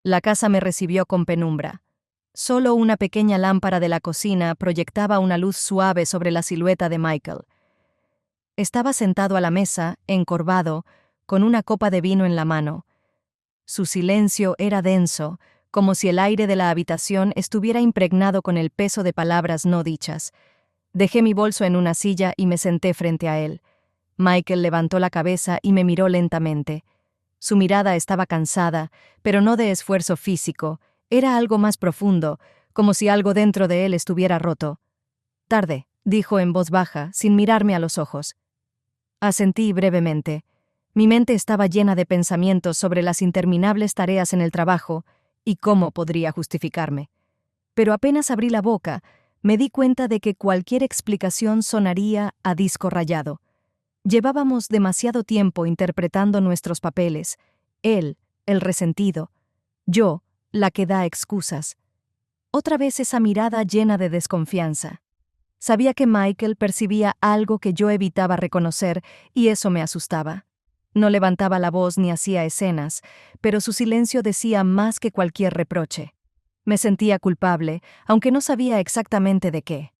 La casa me recibió con penumbra. Solo una pequeña lámpara de la cocina proyectaba una luz suave sobre la silueta de Michael. Estaba sentado a la mesa, encorvado, con una copa de vino en la mano. Su silencio era denso, como si el aire de la habitación estuviera impregnado con el peso de palabras no dichas. Dejé mi bolso en una silla y me senté frente a él. Michael levantó la cabeza y me miró lentamente. Su mirada estaba cansada, pero no de esfuerzo físico. Era algo más profundo, como si algo dentro de él estuviera roto. «Tarde», dijo en voz baja, sin mirarme a los ojos. Asentí brevemente. Mi mente estaba llena de pensamientos sobre las interminables tareas en el trabajo y cómo podría justificarme. Pero apenas abrí la boca, me di cuenta de que cualquier explicación sonaría a disco rayado. Llevábamos demasiado tiempo interpretando nuestros papeles. Él, el resentido. Yo, la que da excusas. Otra vez esa mirada llena de desconfianza. Sabía que Michael percibía algo que yo evitaba reconocer y eso me asustaba. No levantaba la voz ni hacía escenas, pero su silencio decía más que cualquier reproche. Me sentía culpable, aunque no sabía exactamente de qué.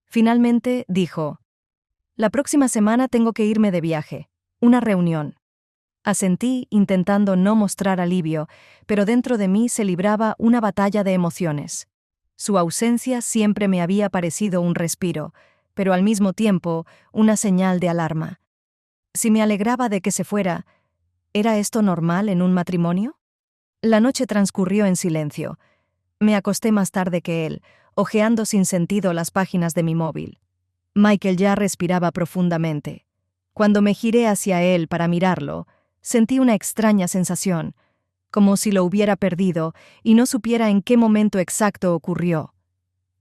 Finalmente dijo: «La próxima semana tengo que irme de viaje. Una reunión». Asentí, intentando no mostrar alivio, pero dentro de mí se libraba una batalla de emociones. Su ausencia siempre me había parecido un respiro, pero al mismo tiempo una señal de alarma. Si me alegraba de que se fuera, ¿era esto normal en un matrimonio? La noche transcurrió en silencio. Me acosté más tarde que él, hojeando sin sentido las páginas de mi móvil. Michael ya respiraba profundamente. Cuando me giré hacia él para mirarlo, sentí una extraña sensación, como si lo hubiera perdido y no supiera en qué momento exacto ocurrió.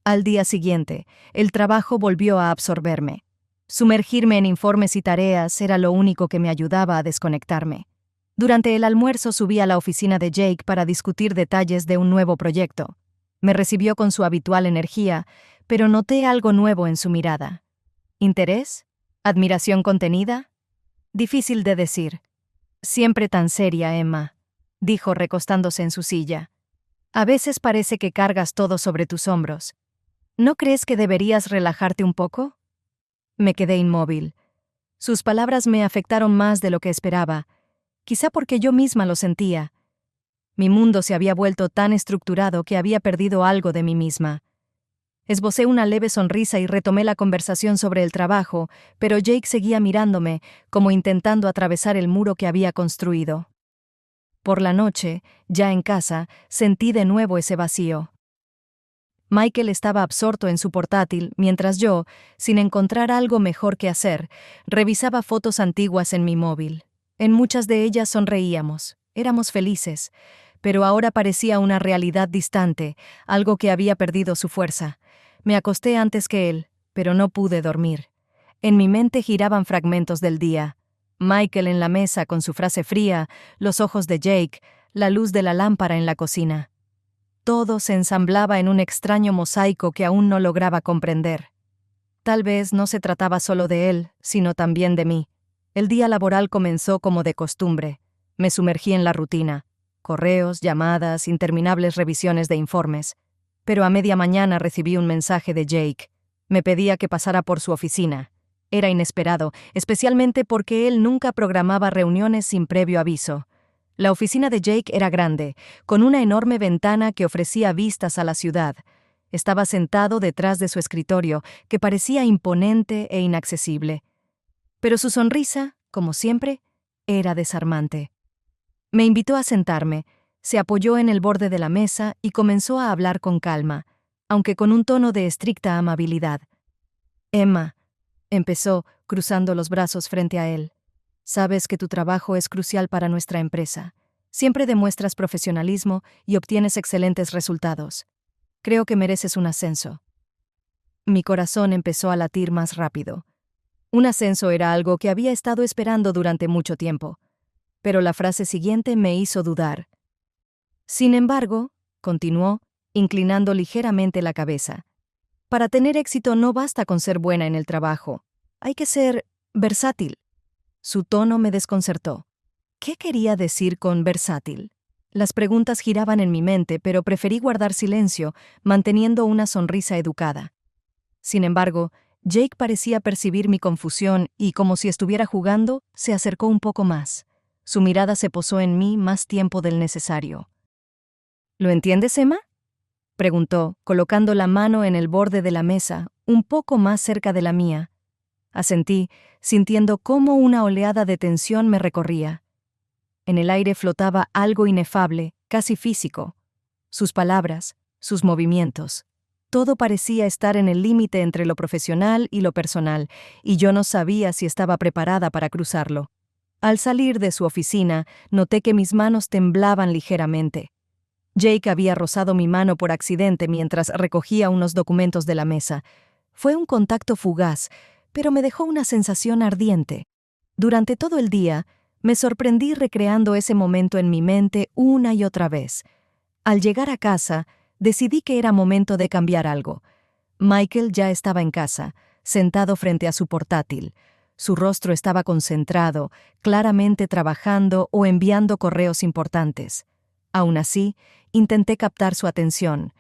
Al día siguiente, el trabajo volvió a absorberme. Sumergirme en informes y tareas era lo único que me ayudaba a desconectarme. Durante el almuerzo subí a la oficina de Jake para discutir detalles de un nuevo proyecto. Me recibió con su habitual energía, pero noté algo nuevo en su mirada. ¿Interés? ¿Admiración contenida? Difícil de decir. Siempre tan seria, Emma, dijo recostándose en su silla. A veces parece que cargas todo sobre tus hombros. ¿No crees que deberías relajarte un poco? Me quedé inmóvil. Sus palabras me afectaron más de lo que esperaba, quizá porque yo misma lo sentía. Mi mundo se había vuelto tan estructurado que había perdido algo de mí misma. Esbocé una leve sonrisa y retomé la conversación sobre el trabajo, pero Jake seguía mirándome, como intentando atravesar el muro que había construido. Por la noche, ya en casa, sentí de nuevo ese vacío. Michael estaba absorto en su portátil, mientras yo, sin encontrar algo mejor que hacer, revisaba fotos antiguas en mi móvil. En muchas de ellas sonreíamos, éramos felices, pero ahora parecía una realidad distante, algo que había perdido su fuerza. Me acosté antes que él, pero no pude dormir. En mi mente giraban fragmentos del día. Michael en la mesa con su frase fría, los ojos de Jake, la luz de la lámpara en la cocina. Todo se ensamblaba en un extraño mosaico que aún no lograba comprender. Tal vez no se trataba solo de él, sino también de mí. El día laboral comenzó como de costumbre. Me sumergí en la rutina. Correos, llamadas, interminables revisiones de informes. Pero a media mañana recibí un mensaje de Jake. Me pedía que pasara por su oficina. Era inesperado, especialmente porque él nunca programaba reuniones sin previo aviso. La oficina de Jake era grande, con una enorme ventana que ofrecía vistas a la ciudad. Estaba sentado detrás de su escritorio, que parecía imponente e inaccesible. Pero su sonrisa, como siempre, era desarmante. Me invitó a sentarme, se apoyó en el borde de la mesa y comenzó a hablar con calma, aunque con un tono de estricta amabilidad. «Emma», empezó, cruzando los brazos frente a él, «sabes que tu trabajo es crucial para nuestra empresa. Siempre demuestras profesionalismo y obtienes excelentes resultados. Creo que mereces un ascenso». Mi corazón empezó a latir más rápido. Un ascenso era algo que había estado esperando durante mucho tiempo, pero la frase siguiente me hizo dudar. «Sin embargo», continuó, inclinando ligeramente la cabeza, «para tener éxito no basta con ser buena en el trabajo. Hay que ser versátil». Su tono me desconcertó. ¿Qué quería decir con versátil? Las preguntas giraban en mi mente, pero preferí guardar silencio, manteniendo una sonrisa educada. Sin embargo, Jake parecía percibir mi confusión y, como si estuviera jugando, se acercó un poco más. Su mirada se posó en mí más tiempo del necesario. ¿Lo entiendes, Emma?, preguntó, colocando la mano en el borde de la mesa, un poco más cerca de la mía. Asentí, sintiendo cómo una oleada de tensión me recorría. En el aire flotaba algo inefable, casi físico. Sus palabras, sus movimientos. Todo parecía estar en el límite entre lo profesional y lo personal, y yo no sabía si estaba preparada para cruzarlo. Al salir de su oficina, noté que mis manos temblaban ligeramente. Jake había rozado mi mano por accidente mientras recogía unos documentos de la mesa. Fue un contacto fugaz, pero me dejó una sensación ardiente. Durante todo el día, me sorprendí recreando ese momento en mi mente una y otra vez. Al llegar a casa, decidí que era momento de cambiar algo. Michael ya estaba en casa, sentado frente a su portátil. Su rostro estaba concentrado, claramente trabajando o enviando correos importantes. Aún así, intenté captar su atención.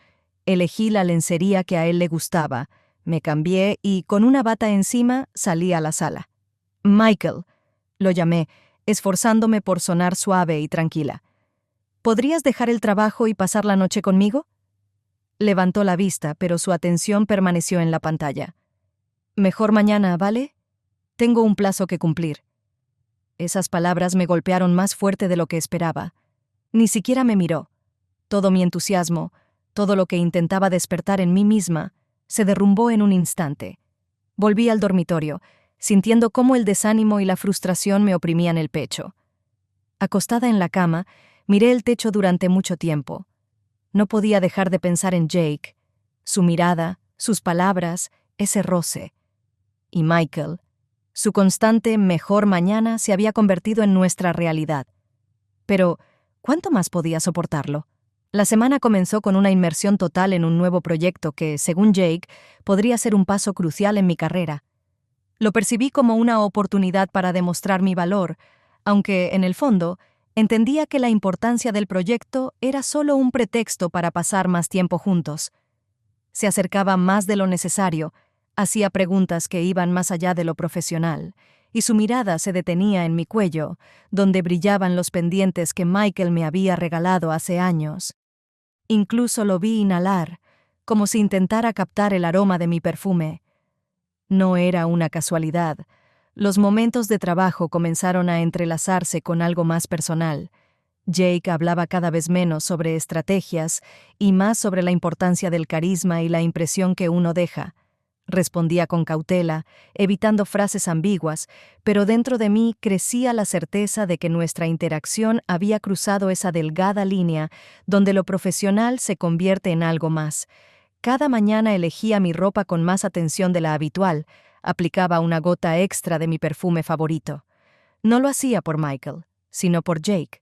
Elegí la lencería que a él le gustaba, me cambié y, con una bata encima, salí a la sala. «Michael», lo llamé, esforzándome por sonar suave y tranquila. «¿Podrías dejar el trabajo y pasar la noche conmigo?». Levantó la vista, pero su atención permaneció en la pantalla. «Mejor mañana, ¿vale? Tengo un plazo que cumplir». Esas palabras me golpearon más fuerte de lo que esperaba. Ni siquiera me miró. Todo mi entusiasmo, todo lo que intentaba despertar en mí misma, se derrumbó en un instante. Volví al dormitorio, sintiendo cómo el desánimo y la frustración me oprimían el pecho. Acostada en la cama, miré el techo durante mucho tiempo. No podía dejar de pensar en Jake, su mirada, sus palabras, ese roce. Y Michael, su constante «mejor mañana» se había convertido en nuestra realidad. Pero, ¿cuánto más podía soportarlo? La semana comenzó con una inmersión total en un nuevo proyecto que, según Jake, podría ser un paso crucial en mi carrera. Lo percibí como una oportunidad para demostrar mi valor, aunque, en el fondo, entendía que la importancia del proyecto era solo un pretexto para pasar más tiempo juntos. Se acercaba más de lo necesario, hacía preguntas que iban más allá de lo profesional, y su mirada se detenía en mi cuello, donde brillaban los pendientes que Michael me había regalado hace años. Incluso lo vi inhalar, como si intentara captar el aroma de mi perfume. No era una casualidad. Los momentos de trabajo comenzaron a entrelazarse con algo más personal. Jake hablaba cada vez menos sobre estrategias y más sobre la importancia del carisma y la impresión que uno deja. Respondía con cautela, evitando frases ambiguas, pero dentro de mí crecía la certeza de que nuestra interacción había cruzado esa delgada línea donde lo profesional se convierte en algo más. Cada mañana elegía mi ropa con más atención de la habitual, aplicaba una gota extra de mi perfume favorito. No lo hacía por Michael, sino por Jake.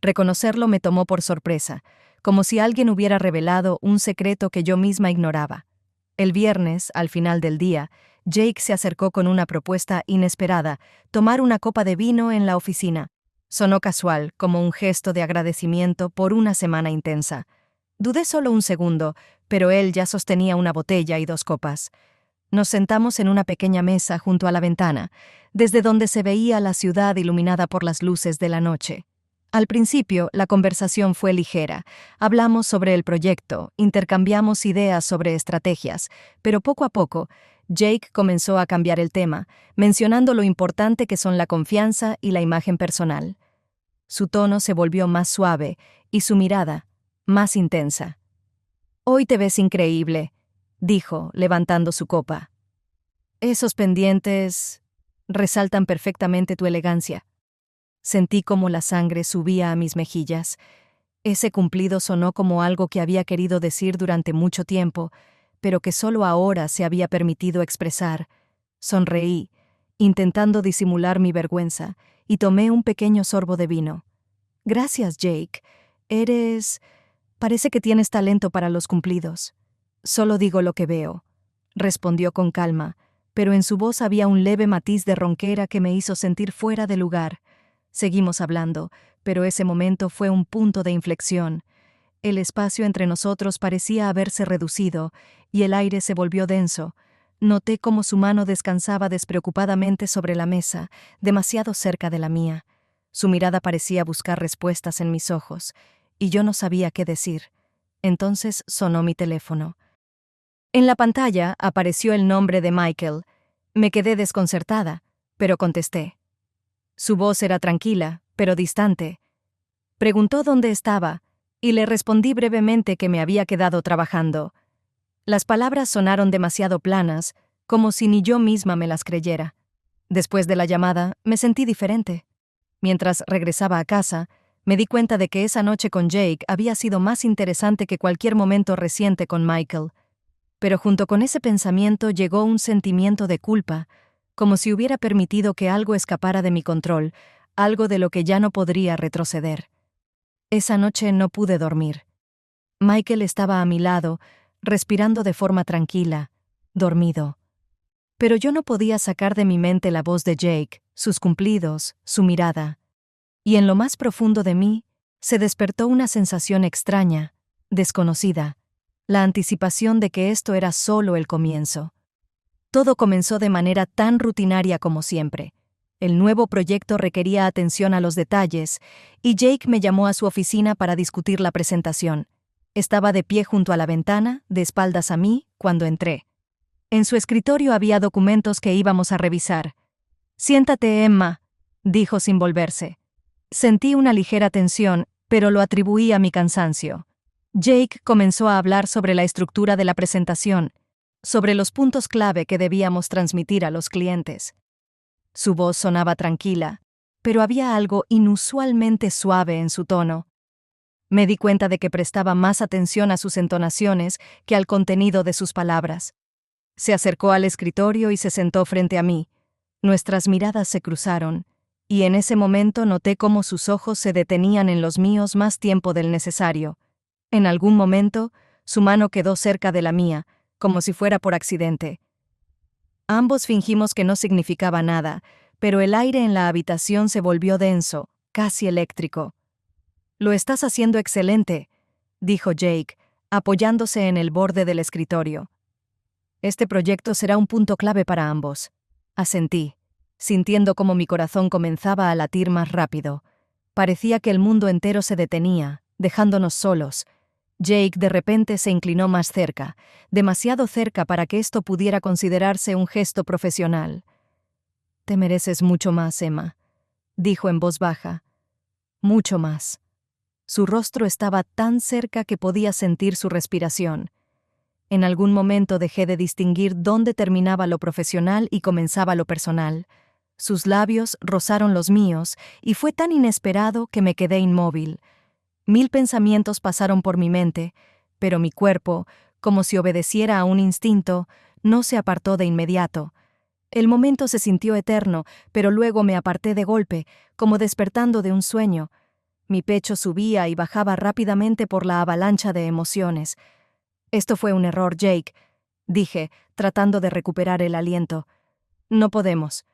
Reconocerlo me tomó por sorpresa, como si alguien hubiera revelado un secreto que yo misma ignoraba. El viernes, al final del día, Jake se acercó con una propuesta inesperada: tomar una copa de vino en la oficina. Sonó casual, como un gesto de agradecimiento por una semana intensa. Dudé solo un segundo, pero él ya sostenía una botella y 2 copas. Nos sentamos en una pequeña mesa junto a la ventana, desde donde se veía la ciudad iluminada por las luces de la noche. Al principio, la conversación fue ligera. Hablamos sobre el proyecto, intercambiamos ideas sobre estrategias, pero poco a poco, Jake comenzó a cambiar el tema, mencionando lo importante que son la confianza y la imagen personal. Su tono se volvió más suave y su mirada más intensa. «Hoy te ves increíble», dijo, levantando su copa. «Esos pendientes resaltan perfectamente tu elegancia». Sentí como la sangre subía a mis mejillas. Ese cumplido sonó como algo que había querido decir durante mucho tiempo, pero que solo ahora se había permitido expresar. Sonreí, intentando disimular mi vergüenza, y tomé un pequeño sorbo de vino. «Gracias, Jake. Parece que tienes talento para los cumplidos». «Solo digo lo que veo», respondió con calma, pero en su voz había un leve matiz de ronquera que me hizo sentir fuera de lugar. Seguimos hablando, pero ese momento fue un punto de inflexión. El espacio entre nosotros parecía haberse reducido, y el aire se volvió denso. Noté cómo su mano descansaba despreocupadamente sobre la mesa, demasiado cerca de la mía. Su mirada parecía buscar respuestas en mis ojos, y yo no sabía qué decir. Entonces sonó mi teléfono. En la pantalla apareció el nombre de Michael. Me quedé desconcertada, pero contesté. Su voz era tranquila, pero distante. Preguntó dónde estaba, y le respondí brevemente que me había quedado trabajando. Las palabras sonaron demasiado planas, como si ni yo misma me las creyera. Después de la llamada, me sentí diferente. Mientras regresaba a casa, me di cuenta de que esa noche con Jake había sido más interesante que cualquier momento reciente con Michael. Pero junto con ese pensamiento llegó un sentimiento de culpa, como si hubiera permitido que algo escapara de mi control, algo de lo que ya no podría retroceder. Esa noche no pude dormir. Michael estaba a mi lado, respirando de forma tranquila, dormido. Pero yo no podía sacar de mi mente la voz de Jake, sus cumplidos, su mirada. Y en lo más profundo de mí, se despertó una sensación extraña, desconocida, la anticipación de que esto era solo el comienzo. Todo comenzó de manera tan rutinaria como siempre. El nuevo proyecto requería atención a los detalles, y Jake me llamó a su oficina para discutir la presentación. Estaba de pie junto a la ventana, de espaldas a mí, cuando entré. En su escritorio había documentos que íbamos a revisar. «Siéntate, Emma», dijo sin volverse. Sentí una ligera tensión, pero lo atribuí a mi cansancio. Jake comenzó a hablar sobre la estructura de la presentación, sobre los puntos clave que debíamos transmitir a los clientes. Su voz sonaba tranquila, pero había algo inusualmente suave en su tono. Me di cuenta de que prestaba más atención a sus entonaciones que al contenido de sus palabras. Se acercó al escritorio y se sentó frente a mí. Nuestras miradas se cruzaron, y en ese momento noté cómo sus ojos se detenían en los míos más tiempo del necesario. En algún momento, su mano quedó cerca de la mía, como si fuera por accidente. Ambos fingimos que no significaba nada, pero el aire en la habitación se volvió denso, casi eléctrico. «Lo estás haciendo excelente», dijo Jake, apoyándose en el borde del escritorio. «Este proyecto será un punto clave para ambos». Asentí, sintiendo cómo mi corazón comenzaba a latir más rápido. Parecía que el mundo entero se detenía, dejándonos solos. Jake de repente se inclinó más cerca, demasiado cerca para que esto pudiera considerarse un gesto profesional. «Te mereces mucho más, Emma», dijo en voz baja. «Mucho más». Su rostro estaba tan cerca que podía sentir su respiración. En algún momento dejé de distinguir dónde terminaba lo profesional y comenzaba lo personal. Sus labios rozaron los míos y fue tan inesperado que me quedé inmóvil. 1000 pensamientos pasaron por mi mente, pero mi cuerpo, como si obedeciera a un instinto, no se apartó de inmediato. El momento se sintió eterno, pero luego me aparté de golpe, como despertando de un sueño. Mi pecho subía y bajaba rápidamente por la avalancha de emociones. «Esto fue un error, Jake», dije, tratando de recuperar el aliento. «No podemos».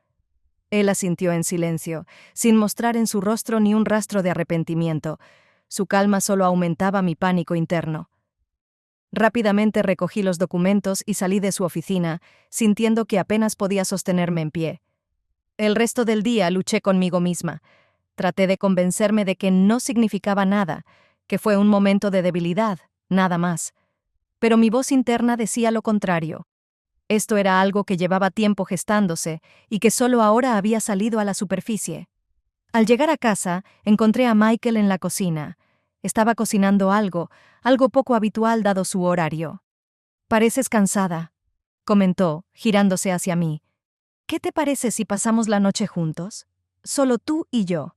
Él asintió en silencio, sin mostrar en su rostro ni un rastro de arrepentimiento. Su calma solo aumentaba mi pánico interno. Rápidamente recogí los documentos y salí de su oficina, sintiendo que apenas podía sostenerme en pie. El resto del día luché conmigo misma. Traté de convencerme de que no significaba nada, que fue un momento de debilidad, nada más. Pero mi voz interna decía lo contrario. Esto era algo que llevaba tiempo gestándose y que solo ahora había salido a la superficie. Al llegar a casa, encontré a Michael en la cocina. Estaba cocinando algo poco habitual dado su horario. «Pareces cansada», comentó, girándose hacia mí. «¿Qué te parece si pasamos la noche juntos? Solo tú y yo».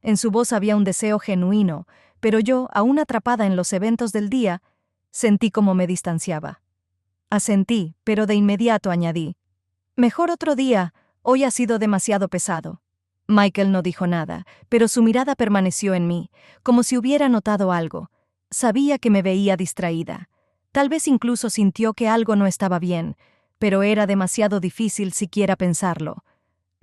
En su voz había un deseo genuino, pero yo, aún atrapada en los eventos del día, sentí cómo me distanciaba. Asentí, pero de inmediato añadí: «Mejor otro día, hoy ha sido demasiado pesado». Michael no dijo nada, pero su mirada permaneció en mí, como si hubiera notado algo. Sabía que me veía distraída. Tal vez incluso sintió que algo no estaba bien, pero era demasiado difícil siquiera pensarlo.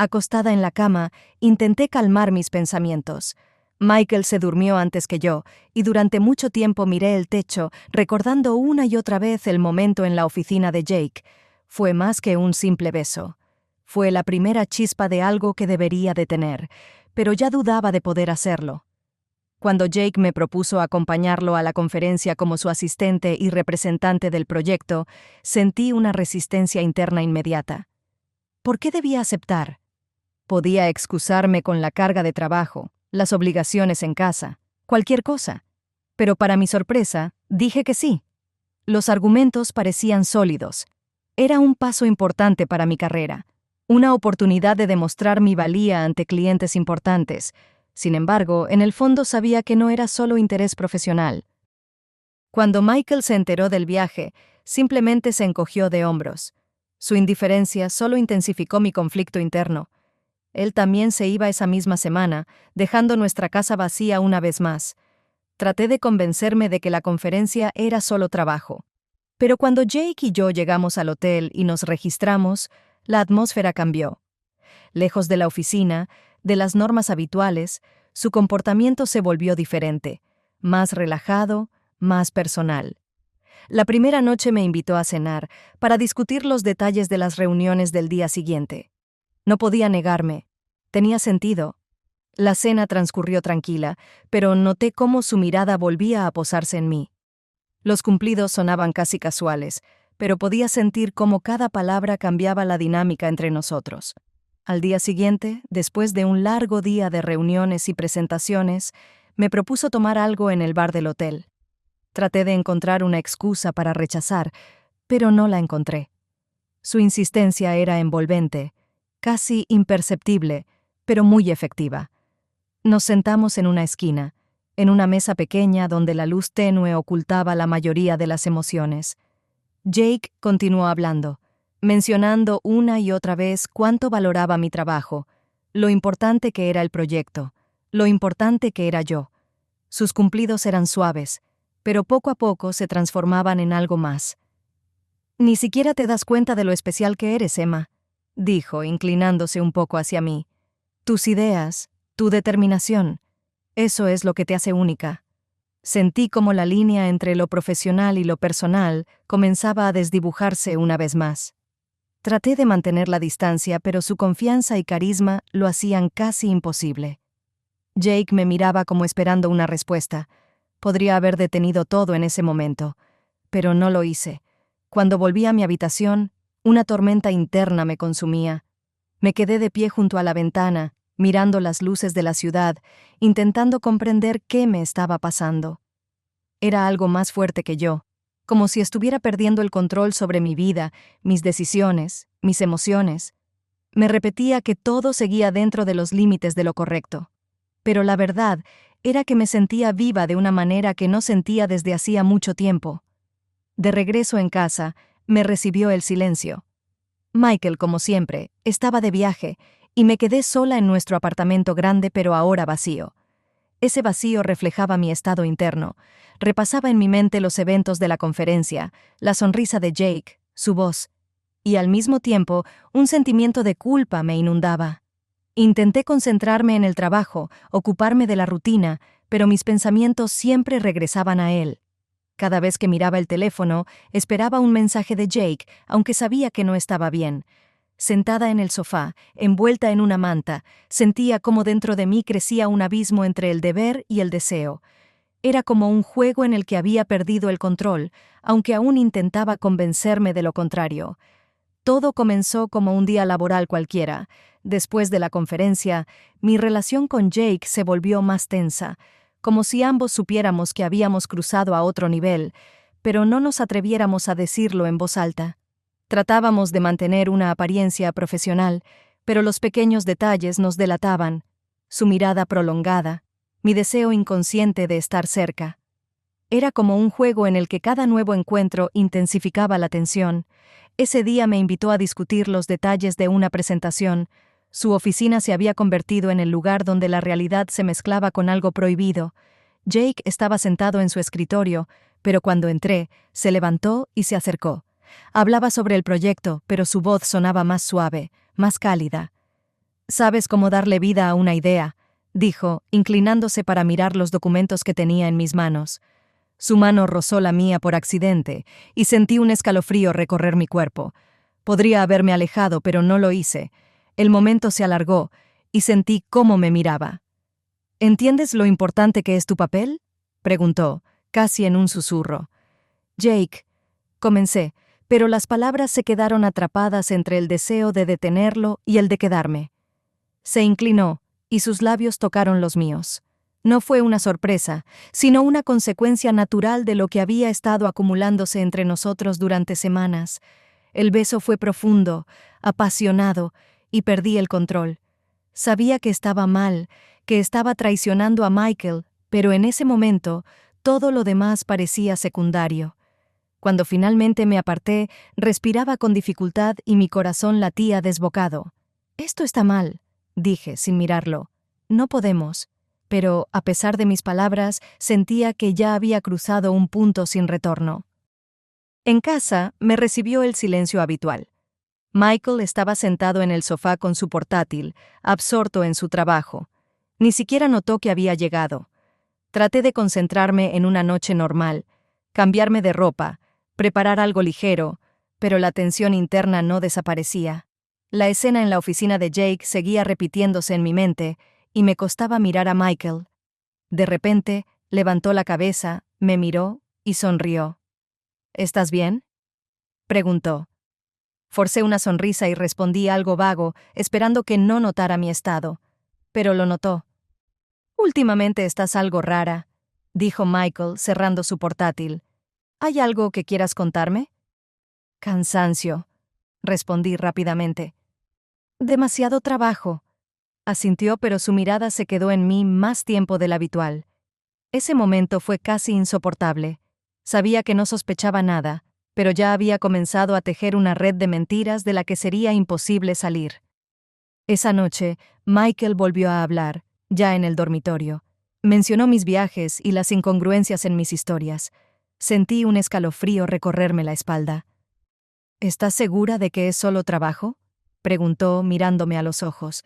Acostada en la cama, intenté calmar mis pensamientos. Michael se durmió antes que yo, y durante mucho tiempo miré el techo, recordando una y otra vez el momento en la oficina de Jake. Fue más que un simple beso. Fue la primera chispa de algo que debería detener, pero ya dudaba de poder hacerlo. Cuando Jake me propuso acompañarlo a la conferencia como su asistente y representante del proyecto, sentí una resistencia interna inmediata. ¿Por qué debía aceptar? Podía excusarme con la carga de trabajo, las obligaciones en casa, cualquier cosa. Pero para mi sorpresa, dije que sí. Los argumentos parecían sólidos. Era un paso importante para mi carrera, una oportunidad de demostrar mi valía ante clientes importantes. Sin embargo, en el fondo sabía que no era solo interés profesional. Cuando Michael se enteró del viaje, simplemente se encogió de hombros. Su indiferencia solo intensificó mi conflicto interno. Él también se iba esa misma semana, dejando nuestra casa vacía una vez más. Traté de convencerme de que la conferencia era solo trabajo. Pero cuando Jake y yo llegamos al hotel y nos registramos, la atmósfera cambió. Lejos de la oficina, de las normas habituales, su comportamiento se volvió diferente, más relajado, más personal. La primera noche me invitó a cenar para discutir los detalles de las reuniones del día siguiente. No podía negarme. Tenía sentido. La cena transcurrió tranquila, pero noté cómo su mirada volvía a posarse en mí. Los cumplidos sonaban casi casuales, pero podía sentir cómo cada palabra cambiaba la dinámica entre nosotros. Al día siguiente, después de un largo día de reuniones y presentaciones, me propuso tomar algo en el bar del hotel. Traté de encontrar una excusa para rechazar, pero no la encontré. Su insistencia era envolvente, casi imperceptible, pero muy efectiva. Nos sentamos en una esquina, en una mesa pequeña donde la luz tenue ocultaba la mayoría de las emociones. Jake continuó hablando, mencionando una y otra vez cuánto valoraba mi trabajo, lo importante que era el proyecto, lo importante que era yo. Sus cumplidos eran suaves, pero poco a poco se transformaban en algo más. «Ni siquiera te das cuenta de lo especial que eres, Emma», dijo, inclinándose un poco hacia mí. «Tus ideas, tu determinación, eso es lo que te hace única». Sentí como la línea entre lo profesional y lo personal comenzaba a desdibujarse una vez más. Traté de mantener la distancia, pero su confianza y carisma lo hacían casi imposible. Jake me miraba como esperando una respuesta. Podría haber detenido todo en ese momento, pero no lo hice. Cuando volví a mi habitación, una tormenta interna me consumía. Me quedé de pie junto a la ventana, mirando las luces de la ciudad, intentando comprender qué me estaba pasando. Era algo más fuerte que yo, como si estuviera perdiendo el control sobre mi vida, mis decisiones, mis emociones. Me repetía que todo seguía dentro de los límites de lo correcto. Pero la verdad era que me sentía viva de una manera que no sentía desde hacía mucho tiempo. De regreso en casa, me recibió el silencio. Michael, como siempre, estaba de viaje, y me quedé sola en nuestro apartamento grande pero ahora vacío. Ese vacío reflejaba mi estado interno. Repasaba en mi mente los eventos de la conferencia, la sonrisa de Jake, su voz, y al mismo tiempo un sentimiento de culpa me inundaba. Intenté concentrarme en el trabajo, ocuparme de la rutina, pero mis pensamientos siempre regresaban a él. Cada vez que miraba el teléfono, esperaba un mensaje de Jake, aunque sabía que no estaba bien. Sentada en el sofá, envuelta en una manta, sentía cómo dentro de mí crecía un abismo entre el deber y el deseo. Era como un juego en el que había perdido el control, aunque aún intentaba convencerme de lo contrario. Todo comenzó como un día laboral cualquiera. Después de la conferencia, mi relación con Jake se volvió más tensa, como si ambos supiéramos que habíamos cruzado a otro nivel, pero no nos atreviéramos a decirlo en voz alta. Tratábamos de mantener una apariencia profesional, pero los pequeños detalles nos delataban. Su mirada prolongada, mi deseo inconsciente de estar cerca. Era como un juego en el que cada nuevo encuentro intensificaba la tensión. Ese día me invitó a discutir los detalles de una presentación. Su oficina se había convertido en el lugar donde la realidad se mezclaba con algo prohibido. Jake estaba sentado en su escritorio, pero cuando entré, se levantó y se acercó. Hablaba sobre el proyecto, pero su voz sonaba más suave, más cálida. Sabes cómo darle vida a una idea, dijo, inclinándose para mirar los documentos que tenía en mis manos. Su mano rozó la mía por accidente, y sentí un escalofrío recorrer mi cuerpo. Podría haberme alejado, pero no lo hice. El momento se alargó, y sentí cómo me miraba. ¿Entiendes lo importante que es tu papel?, preguntó, casi en un susurro. Jake, comencé, pero las palabras se quedaron atrapadas entre el deseo de detenerlo y el de quedarme. Se inclinó, y sus labios tocaron los míos. No fue una sorpresa, sino una consecuencia natural de lo que había estado acumulándose entre nosotros durante semanas. El beso fue profundo, apasionado, y perdí el control. Sabía que estaba mal, que estaba traicionando a Michael, pero en ese momento todo lo demás parecía secundario. Cuando finalmente me aparté, respiraba con dificultad y mi corazón latía desbocado. «Esto está mal», dije sin mirarlo. «No podemos». Pero, a pesar de mis palabras, sentía que ya había cruzado un punto sin retorno. En casa, me recibió el silencio habitual. Michael estaba sentado en el sofá con su portátil, absorto en su trabajo. Ni siquiera notó que había llegado. Traté de concentrarme en una noche normal, cambiarme de ropa, preparar algo ligero, pero la tensión interna no desaparecía. La escena en la oficina de Jake seguía repitiéndose en mi mente, y me costaba mirar a Michael. De repente, levantó la cabeza, me miró y sonrió. «¿Estás bien?», preguntó. Forcé una sonrisa y respondí algo vago, esperando que no notara mi estado. Pero lo notó. «Últimamente estás algo rara», dijo Michael, cerrando su portátil. «¿Hay algo que quieras contarme?» «Cansancio», respondí rápidamente. «Demasiado trabajo», asintió, pero su mirada se quedó en mí más tiempo del habitual. Ese momento fue casi insoportable. Sabía que no sospechaba nada, pero ya había comenzado a tejer una red de mentiras de la que sería imposible salir. Esa noche, Michael volvió a hablar, ya en el dormitorio. Mencionó mis viajes y las incongruencias en mis historias. Sentí un escalofrío recorrerme la espalda. «¿Estás segura de que es solo trabajo?», preguntó, mirándome a los ojos.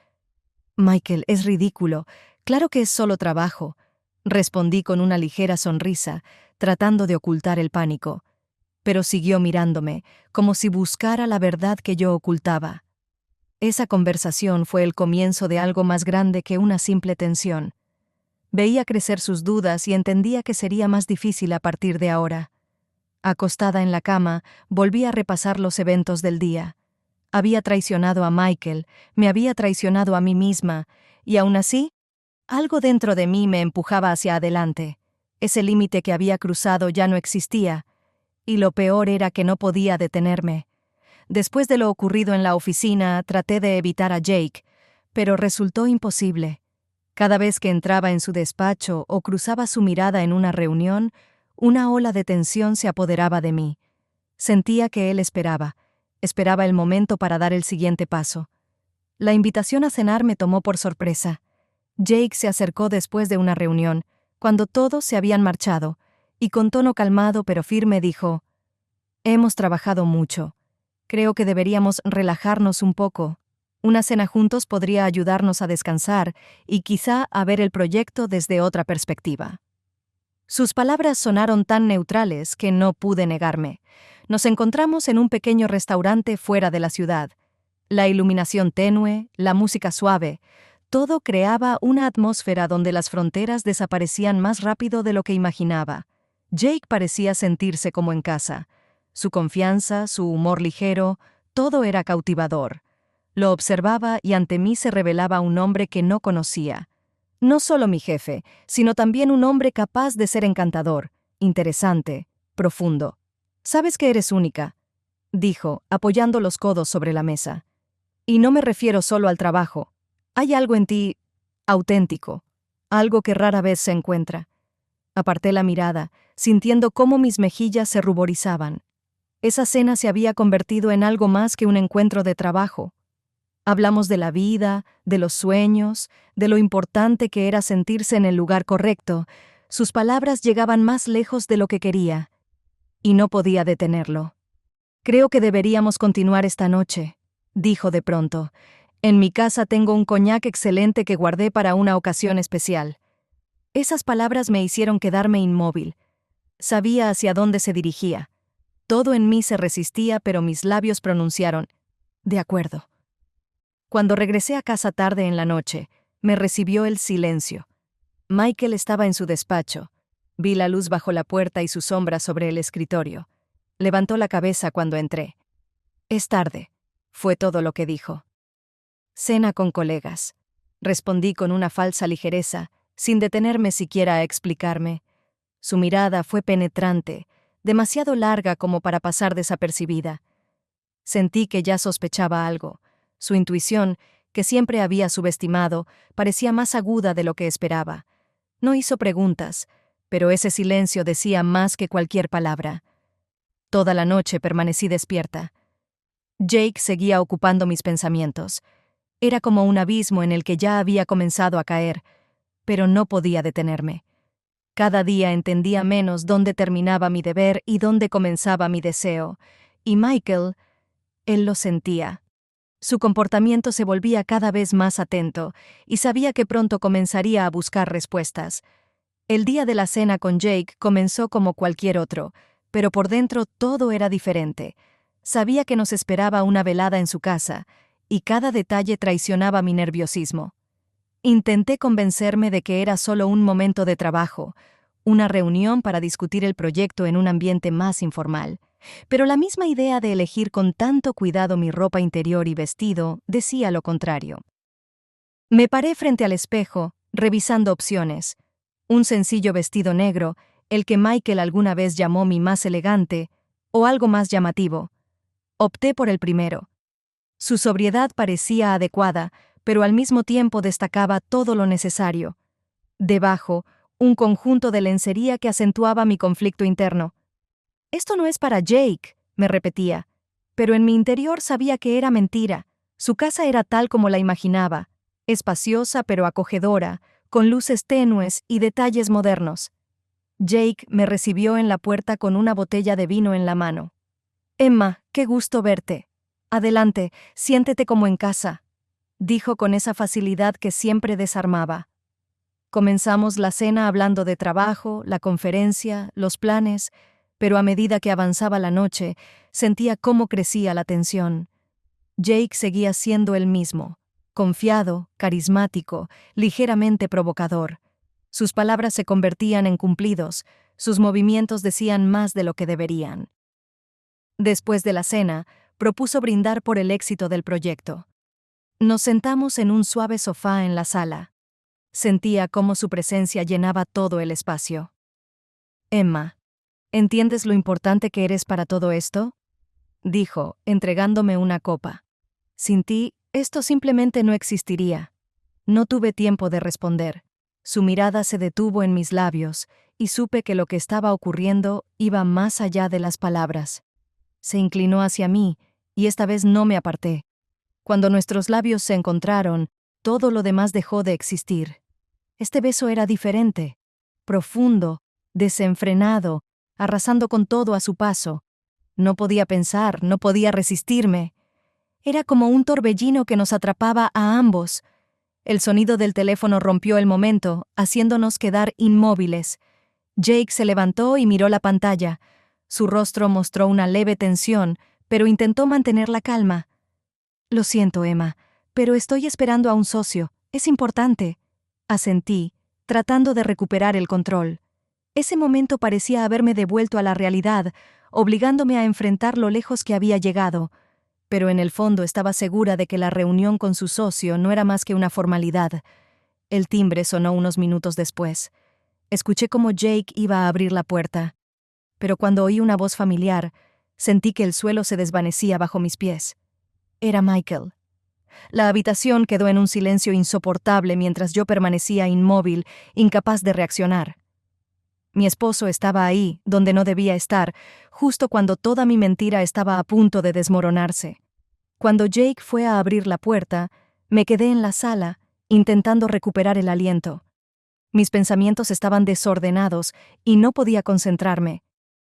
«Michael, es ridículo. Claro que es solo trabajo», respondí con una ligera sonrisa, tratando de ocultar el pánico. Pero siguió mirándome, como si buscara la verdad que yo ocultaba. Esa conversación fue el comienzo de algo más grande que una simple tensión. Veía crecer sus dudas y entendía que sería más difícil a partir de ahora. Acostada en la cama, volví a repasar los eventos del día. Había traicionado a Michael, me había traicionado a mí misma, y aún así, algo dentro de mí me empujaba hacia adelante. Ese límite que había cruzado ya no existía, y lo peor era que no podía detenerme. Después de lo ocurrido en la oficina, traté de evitar a Jake, pero resultó imposible. Cada vez que entraba en su despacho o cruzaba su mirada en una reunión, una ola de tensión se apoderaba de mí. Sentía que él esperaba el momento para dar el siguiente paso. La invitación a cenar me tomó por sorpresa. Jake se acercó después de una reunión, cuando todos se habían marchado, y con tono calmado pero firme dijo: «Hemos trabajado mucho. Creo que deberíamos relajarnos un poco. Una cena juntos podría ayudarnos a descansar y quizá a ver el proyecto desde otra perspectiva». Sus palabras sonaron tan neutrales que no pude negarme. Nos encontramos en un pequeño restaurante fuera de la ciudad. La iluminación tenue, la música suave, todo creaba una atmósfera donde las fronteras desaparecían más rápido de lo que imaginaba. Jake parecía sentirse como en casa. Su confianza, su humor ligero, todo era cautivador. Lo observaba y ante mí se revelaba un hombre que no conocía. No solo mi jefe, sino también un hombre capaz de ser encantador, interesante, profundo. «Sabes que eres única», dijo, apoyando los codos sobre la mesa. «Y no me refiero solo al trabajo. Hay algo en ti auténtico, algo que rara vez se encuentra». Aparté la mirada, sintiendo cómo mis mejillas se ruborizaban. Esa cena se había convertido en algo más que un encuentro de trabajo. Hablamos de la vida, de los sueños, de lo importante que era sentirse en el lugar correcto. Sus palabras llegaban más lejos de lo que quería, y no podía detenerlo. «Creo que deberíamos continuar esta noche», dijo de pronto. En mi casa tengo un coñac excelente que guardé para una ocasión especial. Esas palabras me hicieron quedarme inmóvil. Sabía hacia dónde se dirigía. Todo en mí se resistía, pero mis labios pronunciaron: de acuerdo. Cuando regresé a casa tarde en la noche, me recibió el silencio. Michael estaba en su despacho. Vi la luz bajo la puerta y su sombra sobre el escritorio. Levantó la cabeza cuando entré. «Es tarde», fue todo lo que dijo. «Cena con colegas», respondí con una falsa ligereza, sin detenerme siquiera a explicarme. Su mirada fue penetrante, demasiado larga como para pasar desapercibida. Sentí que ya sospechaba algo. Su intuición, que siempre había subestimado, parecía más aguda de lo que esperaba. No hizo preguntas, pero ese silencio decía más que cualquier palabra. Toda la noche permanecí despierta. Jake seguía ocupando mis pensamientos. Era como un abismo en el que ya había comenzado a caer, pero no podía detenerme. Cada día entendía menos dónde terminaba mi deber y dónde comenzaba mi deseo. Y Michael, él lo sentía. Su comportamiento se volvía cada vez más atento, y sabía que pronto comenzaría a buscar respuestas. El día de la cena con Jake comenzó como cualquier otro, pero por dentro todo era diferente. Sabía que nos esperaba una velada en su casa, y cada detalle traicionaba mi nerviosismo. Intenté convencerme de que era solo un momento de trabajo, una reunión para discutir el proyecto en un ambiente más informal. Pero la misma idea de elegir con tanto cuidado mi ropa interior y vestido decía lo contrario. Me paré frente al espejo, revisando opciones. Un sencillo vestido negro, el que Michael alguna vez llamó mi más elegante, o algo más llamativo. Opté por el primero. Su sobriedad parecía adecuada, pero al mismo tiempo destacaba todo lo necesario. Debajo, un conjunto de lencería que acentuaba mi conflicto interno. «Esto no es para Jake», me repetía, pero en mi interior sabía que era mentira. Su casa era tal como la imaginaba, espaciosa pero acogedora, con luces tenues y detalles modernos. Jake me recibió en la puerta con una botella de vino en la mano. «Emma, qué gusto verte. Adelante, siéntete como en casa», dijo con esa facilidad que siempre desarmaba. Comenzamos la cena hablando de trabajo, la conferencia, los planes, pero a medida que avanzaba la noche, sentía cómo crecía la tensión. Jake seguía siendo el mismo, confiado, carismático, ligeramente provocador. Sus palabras se convertían en cumplidos, sus movimientos decían más de lo que deberían. Después de la cena, propuso brindar por el éxito del proyecto. Nos sentamos en un suave sofá en la sala. Sentía cómo su presencia llenaba todo el espacio. «Emma, ¿entiendes lo importante que eres para todo esto?», dijo, entregándome una copa. «Sin ti, esto simplemente no existiría». No tuve tiempo de responder. Su mirada se detuvo en mis labios, y supe que lo que estaba ocurriendo iba más allá de las palabras. Se inclinó hacia mí, y esta vez no me aparté. Cuando nuestros labios se encontraron, todo lo demás dejó de existir. Este beso era diferente, profundo, desenfrenado, arrasando con todo a su paso. No podía pensar, no podía resistirme. Era como un torbellino que nos atrapaba a ambos. El sonido del teléfono rompió el momento, haciéndonos quedar inmóviles. Jake se levantó y miró la pantalla. Su rostro mostró una leve tensión, pero intentó mantener la calma. «Lo siento, Emma, pero estoy esperando a un socio. Es importante», asentí, tratando de recuperar el control. Ese momento parecía haberme devuelto a la realidad, obligándome a enfrentar lo lejos que había llegado, pero en el fondo estaba segura de que la reunión con su socio no era más que una formalidad. El timbre sonó unos minutos después. Escuché cómo Jake iba a abrir la puerta, pero cuando oí una voz familiar, sentí que el suelo se desvanecía bajo mis pies. Era Michael. La habitación quedó en un silencio insoportable mientras yo permanecía inmóvil, incapaz de reaccionar. Mi esposo estaba ahí, donde no debía estar, justo cuando toda mi mentira estaba a punto de desmoronarse. Cuando Jake fue a abrir la puerta, me quedé en la sala, intentando recuperar el aliento. Mis pensamientos estaban desordenados y no podía concentrarme.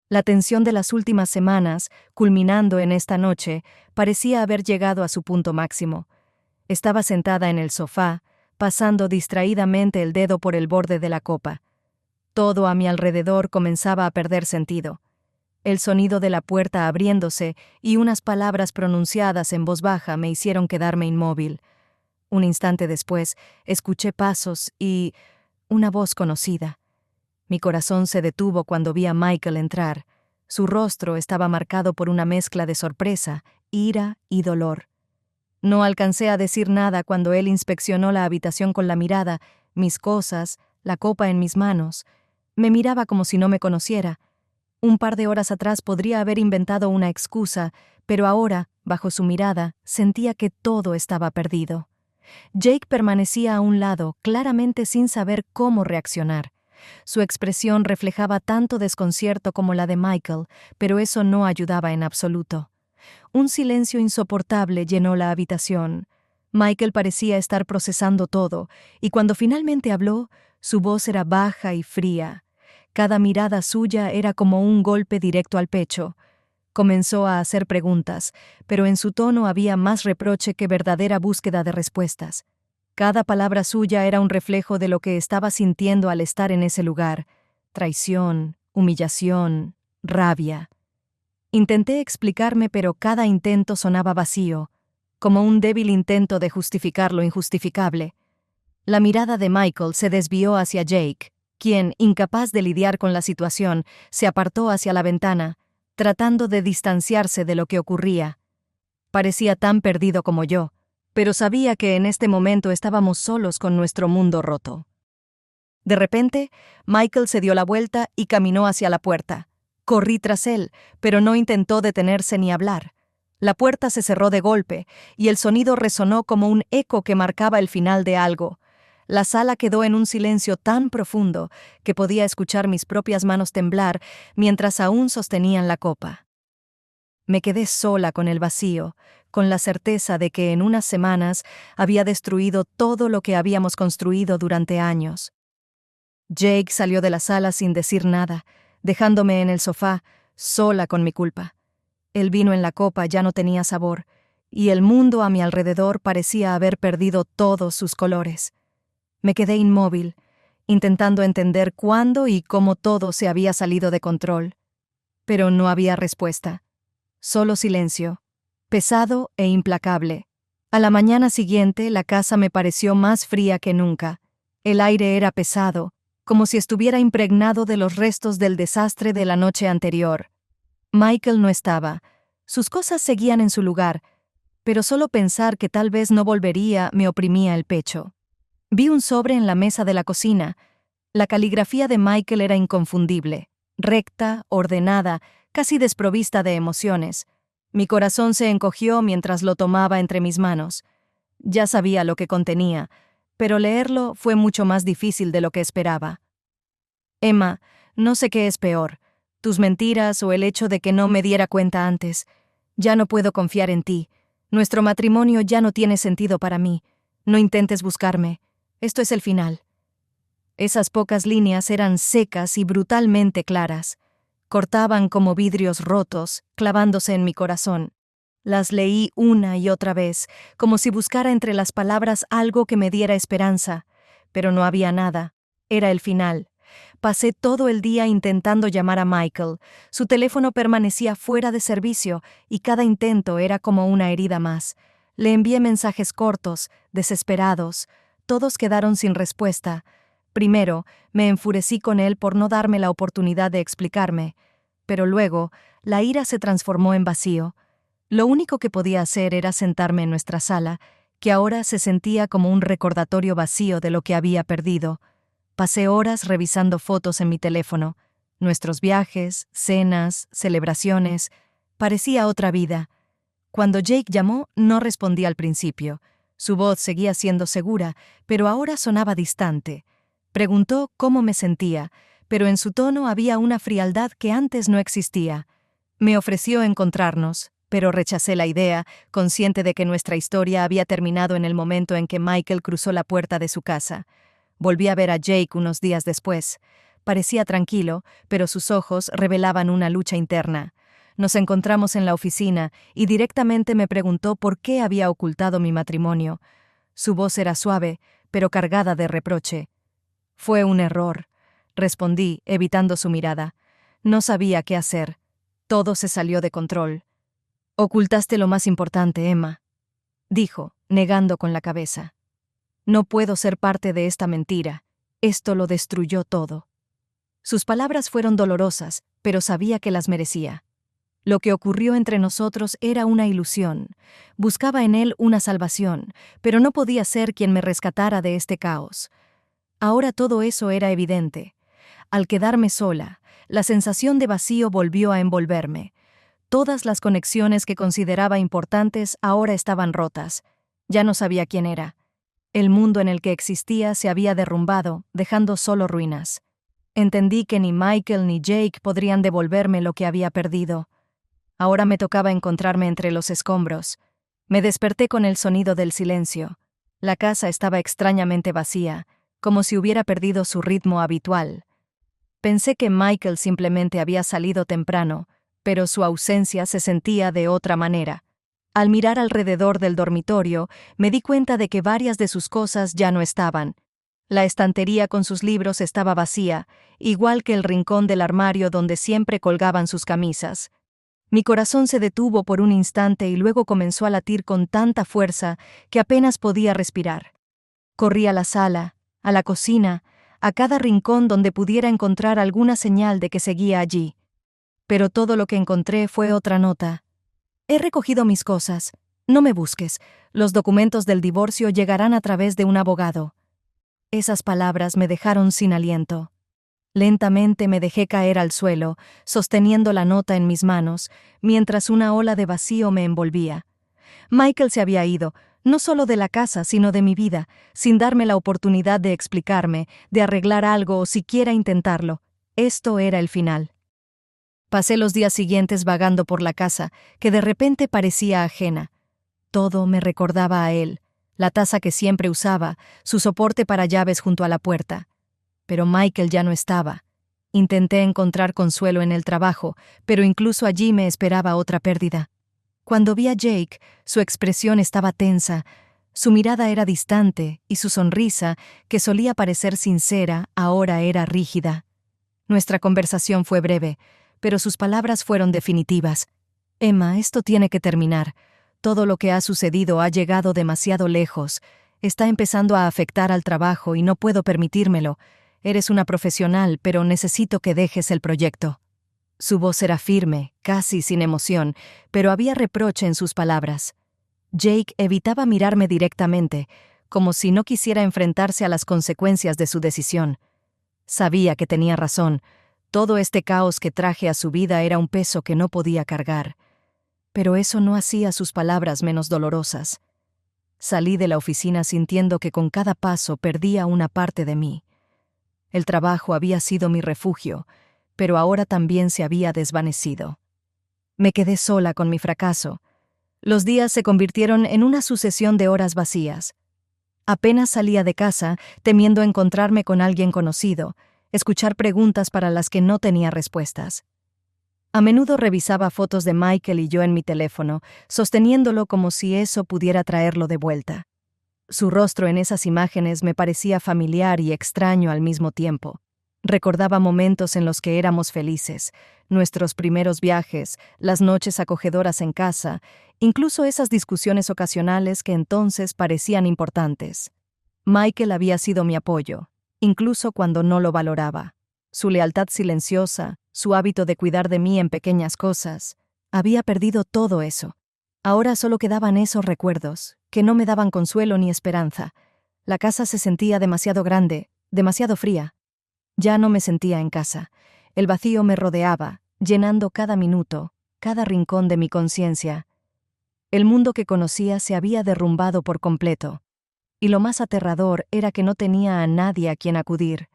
La tensión de las últimas semanas, culminando en esta noche, parecía haber llegado a su punto máximo. Estaba sentada en el sofá, pasando distraídamente el dedo por el borde de la copa. Todo a mi alrededor comenzaba a perder sentido. El sonido de la puerta abriéndose y unas palabras pronunciadas en voz baja me hicieron quedarme inmóvil. Un instante después, escuché pasos y una voz conocida. Mi corazón se detuvo cuando vi a Michael entrar. Su rostro estaba marcado por una mezcla de sorpresa, ira y dolor. No alcancé a decir nada cuando él inspeccionó la habitación con la mirada, mis cosas, la copa en mis manos. Me miraba como si no me conociera. Un par de horas atrás podría haber inventado una excusa, pero ahora, bajo su mirada, sentía que todo estaba perdido. Jake permanecía a un lado, claramente sin saber cómo reaccionar. Su expresión reflejaba tanto desconcierto como la de Michael, pero eso no ayudaba en absoluto. Un silencio insoportable llenó la habitación. Michael parecía estar procesando todo, y cuando finalmente habló, su voz era baja y fría. Cada mirada suya era como un golpe directo al pecho. Comenzó a hacer preguntas, pero en su tono había más reproche que verdadera búsqueda de respuestas. Cada palabra suya era un reflejo de lo que estaba sintiendo al estar en ese lugar: traición, humillación, rabia. Intenté explicarme, pero cada intento sonaba vacío, como un débil intento de justificar lo injustificable. La mirada de Michael se desvió hacia Jake, quien, incapaz de lidiar con la situación, se apartó hacia la ventana, tratando de distanciarse de lo que ocurría. Parecía tan perdido como yo, pero sabía que en este momento estábamos solos con nuestro mundo roto. De repente, Michael se dio la vuelta y caminó hacia la puerta. Corrí tras él, pero no intentó detenerse ni hablar. La puerta se cerró de golpe, y el sonido resonó como un eco que marcaba el final de algo. La sala quedó en un silencio tan profundo que podía escuchar mis propias manos temblar mientras aún sostenían la copa. Me quedé sola con el vacío, con la certeza de que en unas semanas había destruido todo lo que habíamos construido durante años. Jake salió de la sala sin decir nada, dejándome en el sofá, sola con mi culpa. El vino en la copa ya no tenía sabor, y el mundo a mi alrededor parecía haber perdido todos sus colores. Me quedé inmóvil, intentando entender cuándo y cómo todo se había salido de control. Pero no había respuesta. Solo silencio, pesado e implacable. A la mañana siguiente, la casa me pareció más fría que nunca. El aire era pesado, como si estuviera impregnado de los restos del desastre de la noche anterior. Michael no estaba. Sus cosas seguían en su lugar, pero solo pensar que tal vez no volvería me oprimía el pecho. Vi un sobre en la mesa de la cocina. La caligrafía de Michael era inconfundible, recta, ordenada, casi desprovista de emociones. Mi corazón se encogió mientras lo tomaba entre mis manos. Ya sabía lo que contenía, pero leerlo fue mucho más difícil de lo que esperaba. Emma, no sé qué es peor, tus mentiras o el hecho de que no me diera cuenta antes. Ya no puedo confiar en ti. Nuestro matrimonio ya no tiene sentido para mí. No intentes buscarme. Esto es el final. Esas pocas líneas eran secas y brutalmente claras. Cortaban como vidrios rotos, clavándose en mi corazón. Las leí una y otra vez, como si buscara entre las palabras algo que me diera esperanza. Pero no había nada. Era el final. Pasé todo el día intentando llamar a Michael. Su teléfono permanecía fuera de servicio y cada intento era como una herida más. Le envié mensajes cortos, desesperados. Todos quedaron sin respuesta. Primero, me enfurecí con él por no darme la oportunidad de explicarme. Pero luego, la ira se transformó en vacío. Lo único que podía hacer era sentarme en nuestra sala, que ahora se sentía como un recordatorio vacío de lo que había perdido. Pasé horas revisando fotos en mi teléfono. Nuestros viajes, cenas, celebraciones. Parecía otra vida. Cuando Jake llamó, no respondí al principio. Su voz seguía siendo segura, pero ahora sonaba distante. Preguntó cómo me sentía, pero en su tono había una frialdad que antes no existía. Me ofreció encontrarnos, pero rechacé la idea, consciente de que nuestra historia había terminado en el momento en que Michael cruzó la puerta de su casa. Volví a ver a Jake unos días después. Parecía tranquilo, pero sus ojos revelaban una lucha interna. Nos encontramos en la oficina y directamente me preguntó por qué había ocultado mi matrimonio. Su voz era suave, pero cargada de reproche. Fue un error, respondí, evitando su mirada. No sabía qué hacer. Todo se salió de control. Ocultaste lo más importante, Emma, dijo, negando con la cabeza. No puedo ser parte de esta mentira. Esto lo destruyó todo. Sus palabras fueron dolorosas, pero sabía que las merecía. Lo que ocurrió entre nosotros era una ilusión. Buscaba en él una salvación, pero no podía ser quien me rescatara de este caos. Ahora todo eso era evidente. Al quedarme sola, la sensación de vacío volvió a envolverme. Todas las conexiones que consideraba importantes ahora estaban rotas. Ya no sabía quién era. El mundo en el que existía se había derrumbado, dejando solo ruinas. Entendí que ni Michael ni Jake podrían devolverme lo que había perdido. Ahora me tocaba encontrarme entre los escombros. Me desperté con el sonido del silencio. La casa estaba extrañamente vacía, como si hubiera perdido su ritmo habitual. Pensé que Michael simplemente había salido temprano, pero su ausencia se sentía de otra manera. Al mirar alrededor del dormitorio, me di cuenta de que varias de sus cosas ya no estaban. La estantería con sus libros estaba vacía, igual que el rincón del armario donde siempre colgaban sus camisas. Mi corazón se detuvo por un instante y luego comenzó a latir con tanta fuerza que apenas podía respirar. Corrí a la sala, a la cocina, a cada rincón donde pudiera encontrar alguna señal de que seguía allí. Pero todo lo que encontré fue otra nota. He recogido mis cosas. No me busques. Los documentos del divorcio llegarán a través de un abogado. Esas palabras me dejaron sin aliento. Lentamente me dejé caer al suelo, sosteniendo la nota en mis manos, mientras una ola de vacío me envolvía. Michael se había ido, no solo de la casa, sino de mi vida, sin darme la oportunidad de explicarme, de arreglar algo o siquiera intentarlo. Esto era el final. Pasé los días siguientes vagando por la casa, que de repente parecía ajena. Todo me recordaba a él, la taza que siempre usaba, su soporte para llaves junto a la puerta. Pero Michael ya no estaba. Intenté encontrar consuelo en el trabajo, pero incluso allí me esperaba otra pérdida. Cuando vi a Jake, su expresión estaba tensa, su mirada era distante y su sonrisa, que solía parecer sincera, ahora era rígida. Nuestra conversación fue breve, pero sus palabras fueron definitivas. Emma, esto tiene que terminar. Todo lo que ha sucedido ha llegado demasiado lejos. Está empezando a afectar al trabajo y no puedo permitírmelo. Eres una profesional, pero necesito que dejes el proyecto. Su voz era firme, casi sin emoción, pero había reproche en sus palabras. Jake evitaba mirarme directamente, como si no quisiera enfrentarse a las consecuencias de su decisión. Sabía que tenía razón. Todo este caos que traje a su vida era un peso que no podía cargar. Pero eso no hacía sus palabras menos dolorosas. Salí de la oficina sintiendo que con cada paso perdía una parte de mí. El trabajo había sido mi refugio, pero ahora también se había desvanecido. Me quedé sola con mi fracaso. Los días se convirtieron en una sucesión de horas vacías. Apenas salía de casa, temiendo encontrarme con alguien conocido, escuchar preguntas para las que no tenía respuestas. A menudo revisaba fotos de Michael y yo en mi teléfono, sosteniéndolo como si eso pudiera traerlo de vuelta. Su rostro en esas imágenes me parecía familiar y extraño al mismo tiempo. Recordaba momentos en los que éramos felices, nuestros primeros viajes, las noches acogedoras en casa, incluso esas discusiones ocasionales que entonces parecían importantes. Michael había sido mi apoyo, incluso cuando no lo valoraba. Su lealtad silenciosa, su hábito de cuidar de mí en pequeñas cosas, había perdido todo eso. Ahora solo quedaban esos recuerdos, que no me daban consuelo ni esperanza. La casa se sentía demasiado grande, demasiado fría. Ya no me sentía en casa. El vacío me rodeaba, llenando cada minuto, cada rincón de mi conciencia. El mundo que conocía se había derrumbado por completo. Y lo más aterrador era que no tenía a nadie a quien acudir.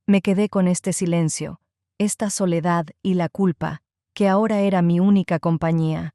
Me quedé con este silencio, esta soledad y la culpa, que ahora era mi única compañía.